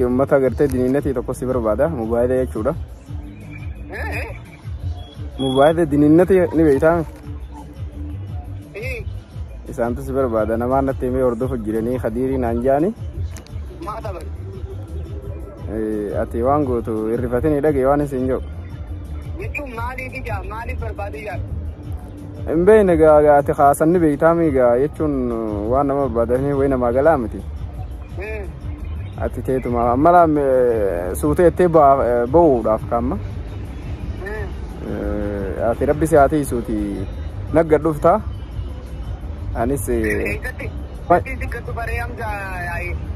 Ummata agartee diniinnatii tokko si barbaada mobaayila jechuudha. Mobaayila diniinnatii ni beektaa? Isaantu si barbaada namaan natti himee hordofu jiranii Khadirii naan jaani. Ati waan gootu hirrifatanii dhagee waan isin jiru. Jechuun maaliif barbaadu yaa? Hin beekne gaa ati haasanni beektaa miigaa jechuun waan nama barbaadanii wayi namaa galaa miti. Ati teetuma mala suutee itti ba'uudhaaf kaama. Ati rabbi si haa tiisuuti nagga dhuftaa. Anis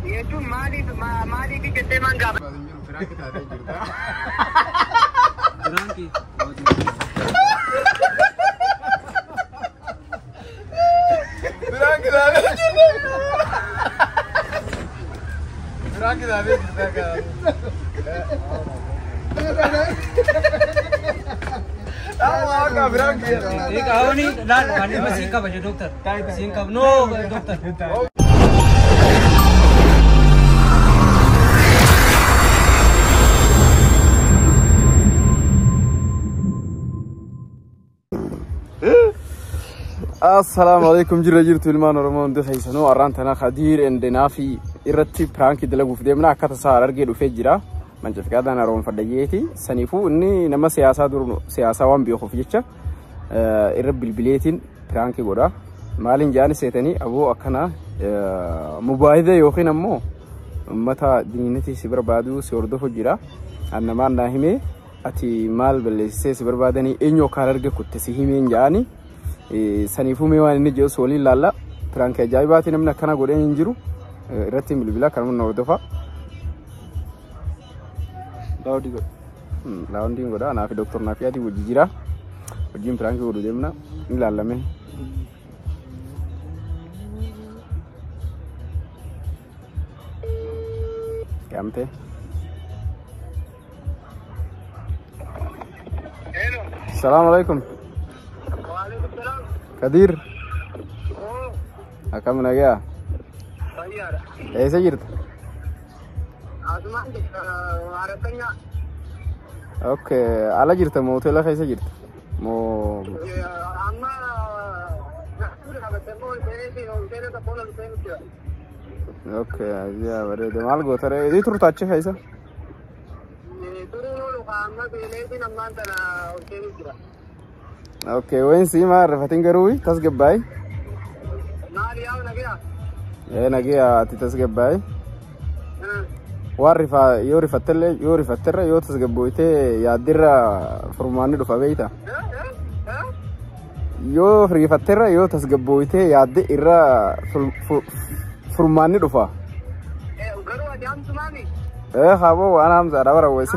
jechuun maaliif jettee maan gaafa? Assalamualaikum jirra jirtu ilmaan Oromoo hundi keessanuu arraan tana Khadiir endenaa fi irratti piraanki dalaguuf deemna akka tasaa argee dhufee jira. Mancafiqaadhaan haroomfadhayeeti saniifuu inni nama siyaasaa waan beekuuf jecha irra bilbileetiin piraanki godha. Maaliin jaani seetanii aboo akkana mobaayila yookiin ammoo ummata diniinnatii si barbaadu si hordofu jira. Annamaan naa himee ati maal balleessee si barbaadanii eenyu akkaan arge kutte si himeen jaani. Saniifuu mee waan inni jedhu waliin laalla piraanki ajaa'ibaati namni akkana godhee hin jiru irratti bilbila kan humna hordofa. Laawundiin godha anaa fi doktor naa fi adii wajji jira wajjiin piraanki godhu deemna ni laallame. Yaamte. Assalamu alaikum. Khadiir. Akkam nagaa? Fayyaadha. Eessa jirta? Asumaan Aratanya. Okay, ala jirta moo hoteela keessa jirta? Moo Amma okay, yaa bareeda maal goota ree? Idii turta achi keessa? Okay, wayin sii maa rifatiin garuu tasgabbaa'ii? Maali yaa nagaa? Nagaa ati tasgabbaa'ii? Waan yoo rifatterra yoo tasgabbooytee yaaddirra furmaanni dhufa beeyta. Yoo rifatterra yoo tasgabbooytee yaadde irra furmaanni dhufa. Garuu ati hamtu maami? Haaboo waan hamsaadha bara wayi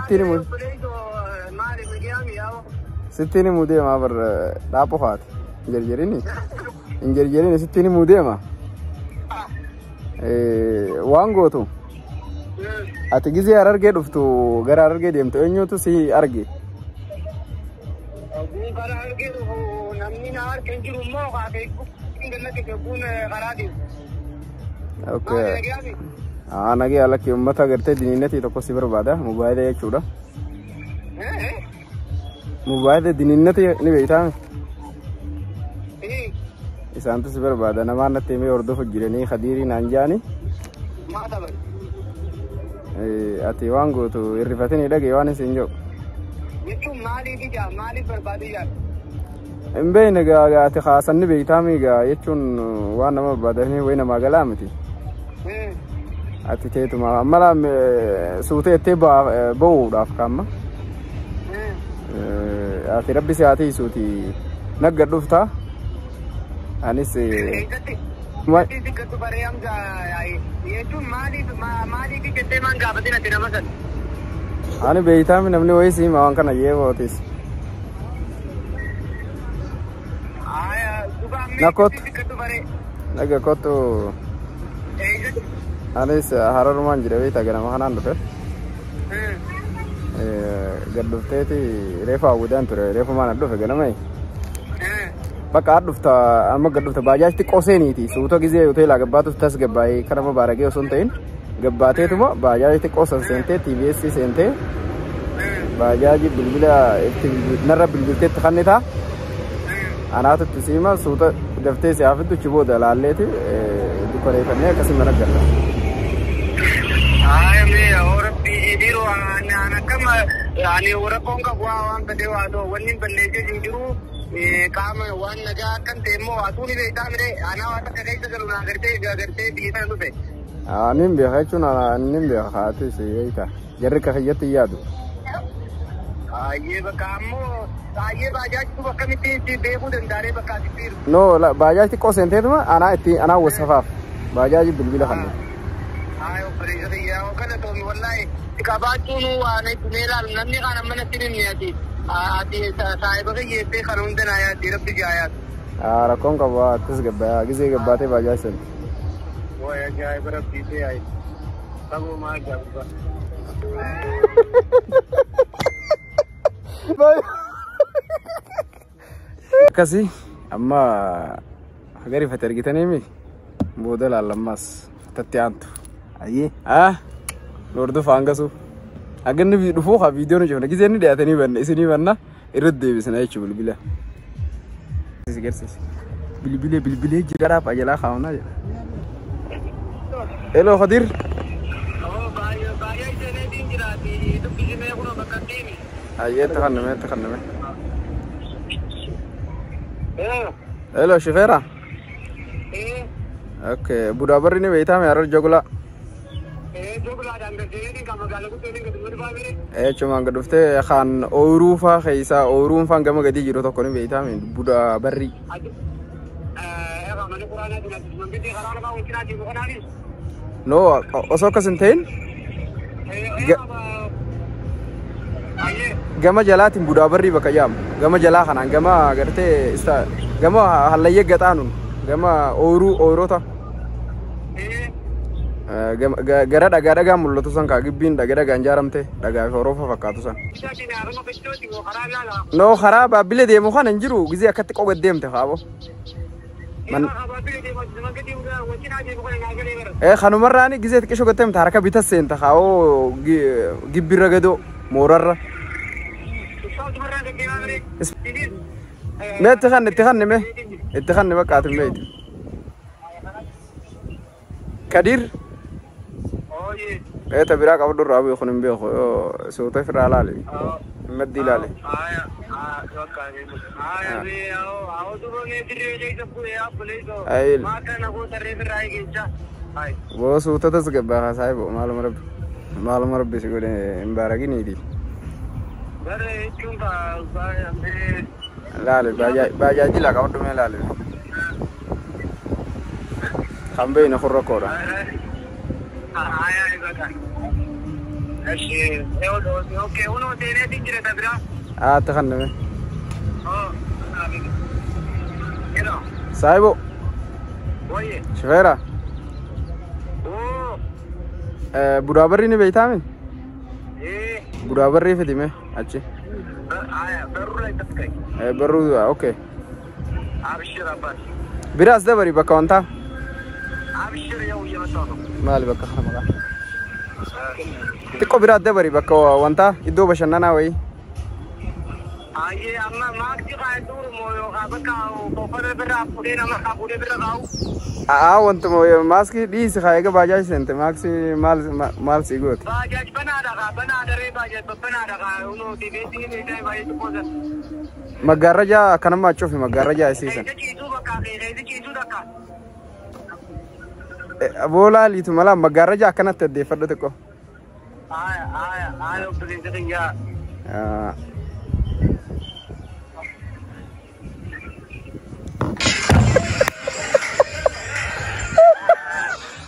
sittiin himuu deemaa bara dhaapho faati. Hin jarjarini sittiin himuu deema. Waan gootu. Ati gizee Harargee dhuftu gara Harargee deemtu eenyutu si arge? Gara Harargee dhufu namni na harka hin jiru immoo kaatee gannatti gabbuun karaa deemu. Okay. Nagaa lakkii ummata agartee diniinnatii tokko si barbaada mobaayila jechuudha. Mobaayila diniinnatii ni beektaa? Isaantu si barbaada namaan natti himee hordofu jiranii Khadirii naan jaani. Ati waan gootu hirrifatanii dhagee waan isin jiru. Jechuun maaliif barbaadu yaa? Hin beekne gaa ati haasanni beektaa miigaa jechuun waan nama barbaadanii wayi namaa galaa miti. Ati teetuma mala suutee itti ba'uudhaaf kaama. Ati rabbi si haa tiisuuti nagga dhuftaa. Anis jechuun maaliif jettee maan gaafatin ati nama sana? Ani beektaa namni wayii si hima waan kana yeebootis. Nakottu. Naga kottu. Anis Hararumaan jira beektaa ganama kanaan dhufe. Gad dhufteeti reefa hawwidaan ture reefa maan dhufe ganama. Bakka dhufta amma gad dhufta baajaajti qoseeniiti suuta gizee hoteela gabbaatu tasgabbaa'ee kana baaragee osoo hin ta'in gabbateetuma baajaaji xiqqoo san seentee TVS seentee baajaaji bilbila itti narra bilbilteetti kannita anaatutti siima suuta daftee si hafiddu achi booda laalleeti dukkaneeffannee akkasii mana galla. Rabbi jiru ana kama ani waraqoon qabu waan ta'e waa ta'u wanni balleessee jiru qaama waan nagaa kan ta'e immoo atuuni beektaa mire ana waan akka keessa galu na agartee biyya dhufe. Nin beeka jechuun nin beeka haati si eeyita jarri ka hiyyatti yaadu. Ayyee bakka ammoo ayyee baajaaji akkamitti beekuu danda'ee bakka ati biiru. No baajaaji xiqqoo seenteetuma anaa wasafaaf baajaaji bilbila kanneen. Ayo beriya kana to wallahi tikabatuun waan itti meelaan namni kana mana tirin ati saayiba yeete kanun dana ya rabbi jaayat rakkoon qaba tis gabbaa gizee gabbaatee baajaaji sen waya jaay rabbi te ay tabu ma jabba akkasi amma hagari fate argitaniimi booda laallammaas tatti aantu. Aye. Lordu fangasu. Agan ni dhufu ha video ni jona gizeni de atani banna isini banna irad deebisna yechu bilbila. Bilbile jigara pa jala khawna. Hello Khadir. Oh baya jene din jirati to bijme kuno bakatini. Aye takhanna. Hello Shifera. Okay, buda barri ni beita me arar jogula. Cuma ngedufte kan Ourufa kaisa Ourufa gama gadi jiro tokko ni beita me buda barri. No, osoo kasintain. Gama jalaatiin buda barri bakka yaam. Gama jalaa kanaan gama gartee gama hallayye gaxaanun gama Ourota. Gara dhagaa mul'atu san ka gibbiin dhagaa njaaramte dhagaa fi Oroofa fakkaatu san. No karaa baabbilee deemu kana hin jiru gizee akkatti qoga deemte kaabo. Kanumarraani gizee xiqqishoo gatteemte harka bitas seenta kaawoo gibbirra gadoo moorarra. Mee itti kanne baqqaatin beeyte. Kadir. Tabira ka udur rabi khun mbe kho sota fira lale maddi lale wo sota tas gaba sai bo malum rabbi sigode imbaragi ni di lale baja jila ka udur me lale kambe na khurra kora اوكي uno tiene tingire tabira takhanne keno saibo oye shfera buda barri ni beitame buda barri fedime achi barru la taskai barru okay abshir abbas biras da bari baka wanta abshir yow yamato mali baka khamaga Tiko birat deh bari bakka wanta iddo bashannana way. Aye amma maakti qaadur moyo qabaka ko fara bira pude nama pude bira gaau. Want moyo maski di sikhayega bajaj sente maksi mal sigot. Bajaj banada re bajaj banada uno tibeti ni dai bajaj poza. Magaraja kanama chofi magaraja asisan. Chitu bakka re chitu daka. Bola litu mala magaraja kanat de faddo teko. Ayo presiden ya.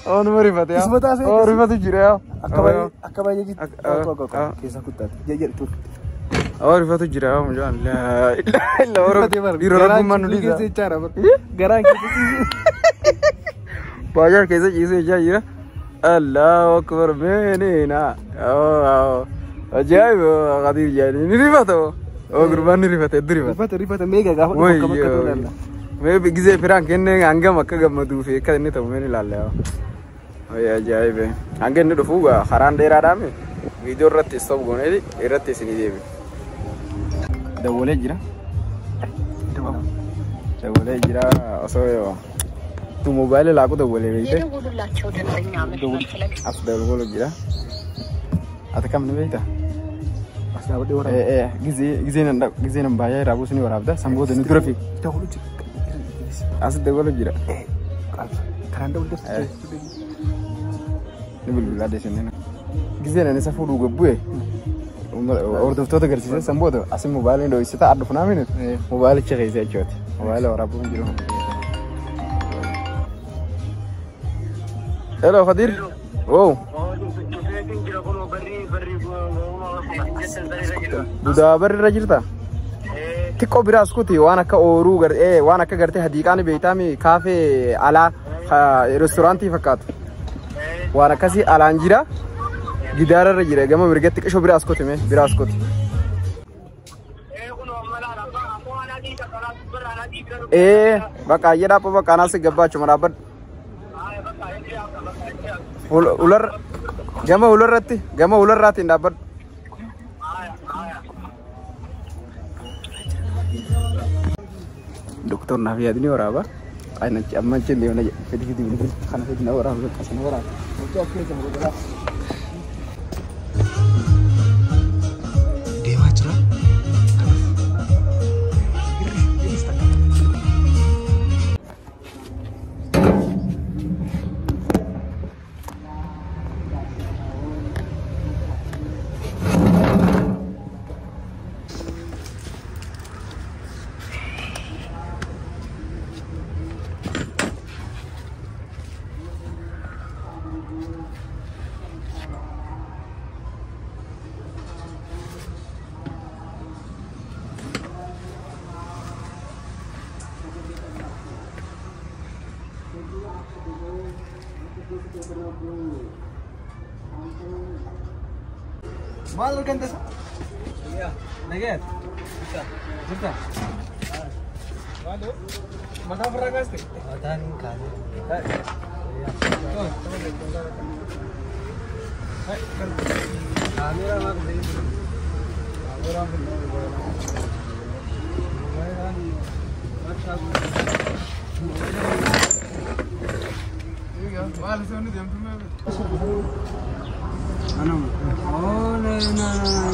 Oh nomor rifat ya. Oh rifat tu jira ya. Akabai jadi. Kisah kutat. Jajar tu. Oh rifat tu jira ya. Mujan. La orang di orang mana ni? Kisah cara ber. Garang kisah. Bajar kisah jira. Allahu Akbar menina. Oh, ajaib Qadir jadi. Ni rifat oh. Oh kurban ni rifat itu rifat mega gak. Me gize perang kene angga makka gamma du fe kadne to meni lalle. Ajaa'ibe. Hanga inni dhufu karaan dheeraadhaan viidiyoo irratti stop goonee irratti isinii deebi. Dawwalee jira. Dawwalee jira osoo tu mobaayilii laaquu dawwalee beekte. As dawwalee jira. Ati kam ni beekta? As dawwalee waraabaa. Gizeen baay'ee raabuu sini waraabda. Sanboota ni dura fi. As dawwalee jira. Karaan dawwalee. Ni bilbilaa deessinee. Gizeen ani safuu dhuga bu'e. Hordoftoota agarsiisee sanboota asi mobaayiliin dho'isita adda funaamin mobaayilicha keessa jechuudha. Mobaayila waraabuu hin jiru. Hello Khadir. Wow. Budaa barri irra jirta? Xiqqoo biraas kuti waan akka ooruu waan akka gartee hadiiqaan beeytaami kaafee alaa reestooraantii fakkaatu. Waan akkasii alaan jira. Gidaara irra jira gama mirgatti qishoo biraas kuti mee biraas kuti. Bakka jedhaa apa bakka anaas gabbaachu maraabad. Ular gama ularraatti hin dhaabbadhu. Doktor naaf yaadni waraaba. Amma achi deemna fedhi kana fedhi na waraaba akkasuma waraaba. Deemaa jira. Mal organ desa? Iya, naget. Kita. Waduh. Mata peragas tuh. Mata nih kan. Kamera mah dari. Kamera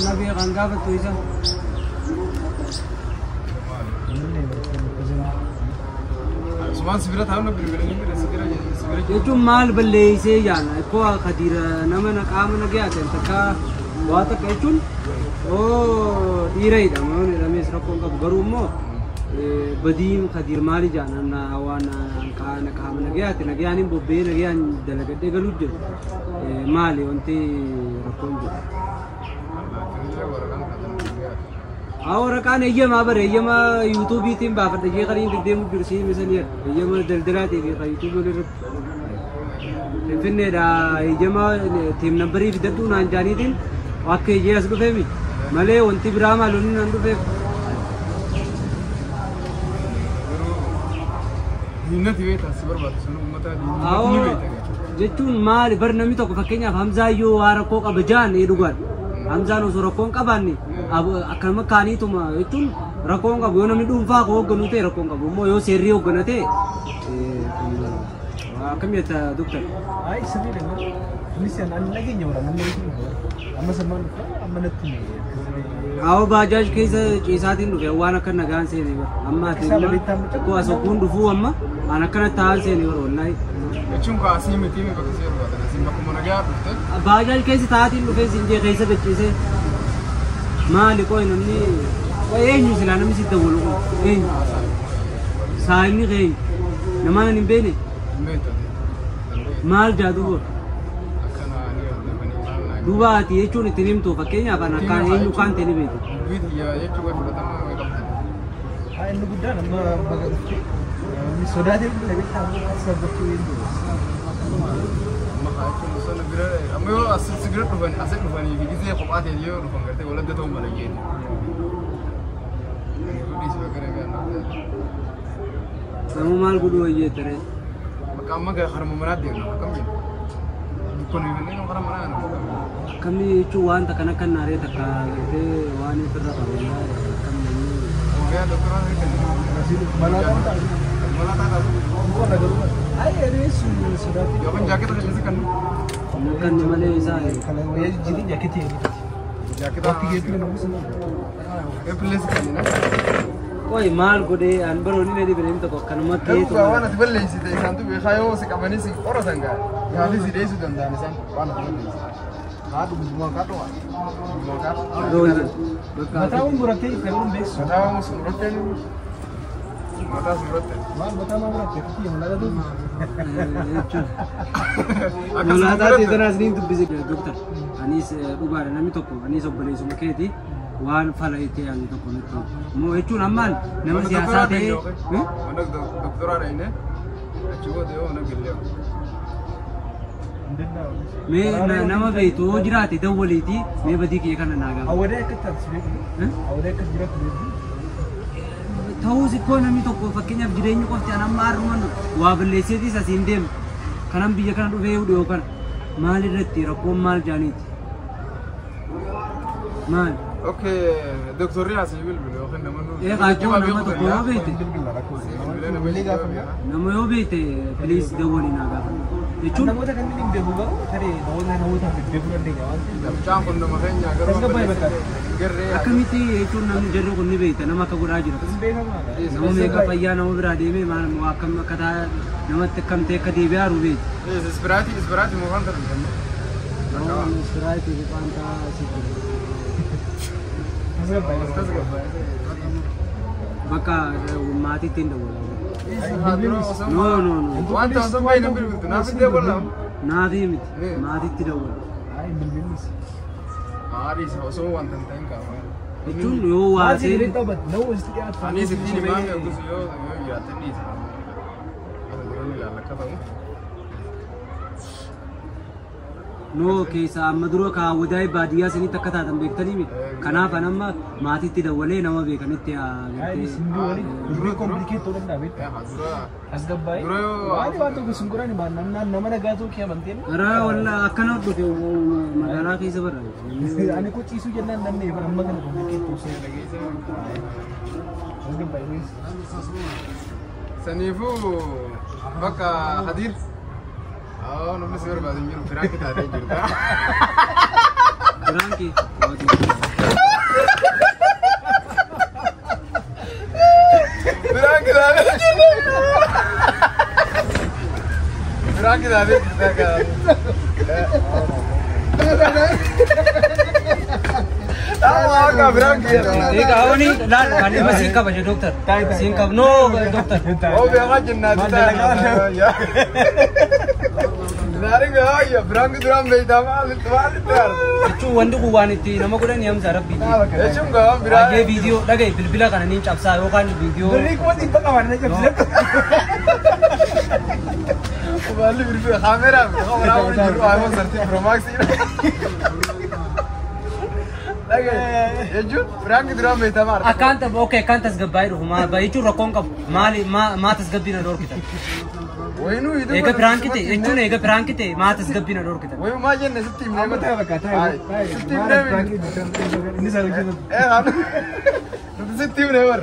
Nabi akan gabet tuh isa. Semua seberat tahun lebih itu mal beli sih ya. Kau Khadir nama nak kamu nak ya? Tentang buat kecun. Oh, irai dah. Mau ni ramai serapong kau baru mau. Badim Khadir mari jangan na awana nak kamu nak ya? Nak ya ni bobe nak ya dalam gede galut je. Mali onti rapong je. Awak kan iya mah YouTube itu bapak dia kan ini dia mungkin bersih misalnya iya mah daldala TV kan YouTube boleh Finne da iya mah tim number ini kita tuh nanjani tin waktu iya asal fahmi malah onti berama luni nandu fahmi Minat itu tas berbat sunu mata di Jatun mal bernami tu fakirnya Hamzah yo arako kabajan itu kan Hamzah no surakon kaban ni akan makani tu mah itu rakon kabu nama itu umfa ko ganute rakon kabu mo yo serio ganate kami ada dokter ai sebi dengan misian an lagi nyoran nama itu amma zaman amma natu aw bajaj kaisa tin rupiah wana kan nagan se ni amma tin ko aso kundu fu amma ana kan taal se ni wallahi Cuma kasih meti me pakai seru ada nasi makan mana gaya betul? Bajaj kaisi taatin lupa sinje kaisa beci se, mali kau ini, kau ini selana mesti tahu loh, ini, saya ini kau, nama ni bene, mal jadu, dua hati itu ni terim tu, pakainya apa nak kan ini bukan terim itu. Ya, itu kan pertama mereka. Ini bukan nama sudah dia lebih tahu sebab itu. Amma yo asal segera rufan asal rufan ini kita kuat ya yo rufan kerja wala dia tahu malah gini. Ini sebagai kan. Kamu mal kudu aja tere. Maka amma gak harus memerat dia, makam kon ibne no kana mana kami cuan tak kana kan nare tak ite wani terra karena kami ya dokter ini kan malata bukan ada rumah ini sudah ya kan jaket harus kan bukan di Malaysia kalau ya jadi jaket ini jaket apa gitu ya please kan Woi mal gede anbar ini nih dibeliin tuh kan mat itu kawan nanti beli sih deh santu biasayo si kamani si orang sangga ya habis sih deh sudah dan san panas banget aduh semua kato semua kato बताओ मुरते फिल्म देख बताओ Surte mata suratnya mal बताओ मुरते कि हम लगा दो Mula tadi tenas nih tuh bisa dokter Anis ubar nami toko Anis obbole semua keti wan fala itu yang toko itu mau itu naman nama siasa deh mana dokter ada ini coba deh mana gila me nama begitu jirat itu boleh ti me badi ki kan naga awalnya kita sih awalnya kita jirat tahu sih kau nami toko fakirnya jirenya kau tiada mar mana wabel sih di sasindem kanam bija kan udah kan mal itu rakam mal janit mal oke dokternya sih bil oke nama kacau nama toko apa itu nama apa itu please dawali naga itu nama kita kan ini debuga hari dawalnya nama kita debuga deh kawan campur nama kayaknya akan itu nama jadi kau nih bete nama kau raja nama mereka payah nama berada di mana mau akan kata nama tekam teka di biar ubed Esperati mau kantor kan Esperati di pantai situ maka mati tindak no Wanta sampai nampil begitu, nampil dia bolam. Nadi mati tidak boleh. ay bilbilis Hari so wanta tengka. Itu yo wasi. cerita bet no istiadat Ani sedih mana aku sih yo ya tadi. Ini lah kata. No keessa maduro ka wadai baadiyaa sini takka taatan beektanii mi kanaaf anamma maatiitti dawwalee nama beekanitti ay sindu wali duri complicated to na bet asgabay wali wato ko sungurani ba nama nagato kya bantin ara walla akkana dhufe magaalaa keessa barra ani ko ciisu jennan nanne ba amma kana complicated to say asgabay wis Sanifu bakka hadir. Oh, nama sih orang baru nyuruh Franky tadi juga. Franky tadi kita kan. Tahu agak Franky. kau ni dah kali masih kau baca dokter. Singkap no dokter. Oh, biar aja nanti. Ya. Naring ya, Franky tuh beda mal, tuar. Itu wandu kuwan itu nama kuda ni am sarap video. Cuma biar. Ye video lagi bila kan ni capsa yo kan video. beri ko di pa kawan na jab Balik berpikir kamera juru aku serti Pro Max ini. Lagi, ya jut, Franky tuh beda mal. Akan tak okay kan tas gabai rumah bayi itu rakong kap mali ma tas gabi na dor kita. Woi nu itu. Ega Franky te, itu ega Franky te ma tas gabi na dor kita. Woi majen nasi tim apa tahu ba kata tim never. ini salah kita Anu. Nasi tim never.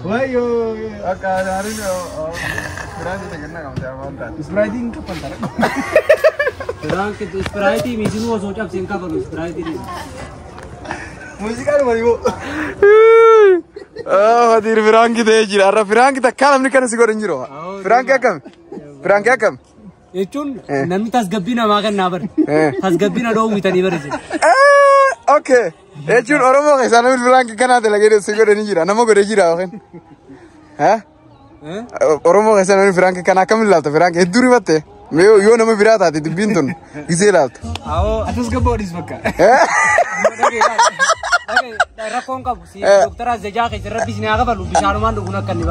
wayo Akan hari ini Franky te kena kamu jangan mantan. spreading kapan tar Franky te Sprite mi sinu wo soch ab singka balu Sprite ni. Musik ada mana bu? Hadir Franky deh jira. Arah Franky tak kalam ni kan sih goreng jiro. Franky akam. Franky akam. Itu nami tas gabi na makan nabar. Tas gabi na dong kita ni berje. Okay. Itu orang mau kesana nih Franky kan ada lagi deh sih goreng jira. Nama goreng jira kan? Hah? Orang mau kesana nih Franky kan akam lalta Franky. Itu duri mate. Yo nama berat hati itu bintun. Gisel lalta. atas gabodis baka Rakong kap si dokter aja jaga kerja bisnis apa balu bisa rumah dulu nak kan ni.